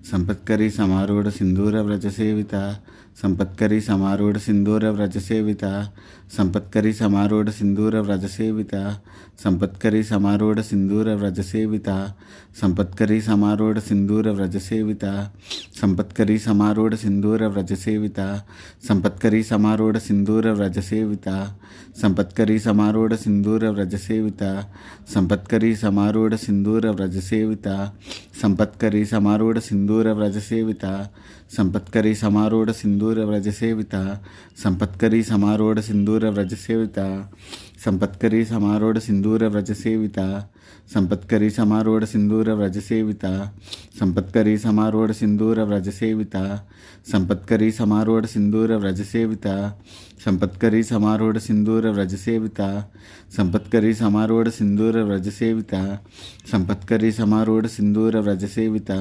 సంపత్కరీ సమారూఢ Sindhura వ్రజ Savitha సంపత్కరీ సమారూఢ Sindhura వ్రజ Savitha సంపత్కరీ సమారూఢ Sindhura వ్రజ Savitha సంపత్కరీ సమారూఢ Sindhura వ్రజ Savitha సంపత్కరీ సమారూఢ Sindhura వ్రజ Savitha సంపత్కరీ సమారూఢ Sindhura వ్రజ Savitha సంపత్కరీ సమారూఢ Sindhura వ్రజ Savitha సంపత్కరీ సమారూఢ Sindhura వ్రజ Savitha సంపత్కరీ సమారూఢ Sindhura వ్రజ Savitha సంపత్కరీ సమారూఢ Sindhura వ్రజ Savitha సంపత్కరీ సమారూఢ Sindhura వ్రజ Savitha సంపత్కరీ సమారూఢ Sindhura వ్రజ Savitha సంపత్కరీ సమారూఢ Sindhura వ్రజ Savitha సంపత్కరీ సమారూఢ Sindhura వ్రజ Savitha సంపత్కరీ సమారూఢ Sindhura వ్రజ Savitha సంపత్కరీ సమారూఢ Sindhura వ్రజ Savitha సంపత్కరీ సమారూఢ Sindhura వ్రజ Savitha సంపత్కరీ సమారూఢ Sindhura వ్రజ Savitha సంపత్కరీ సమారూఢ Sindhura వ్రజ Savitha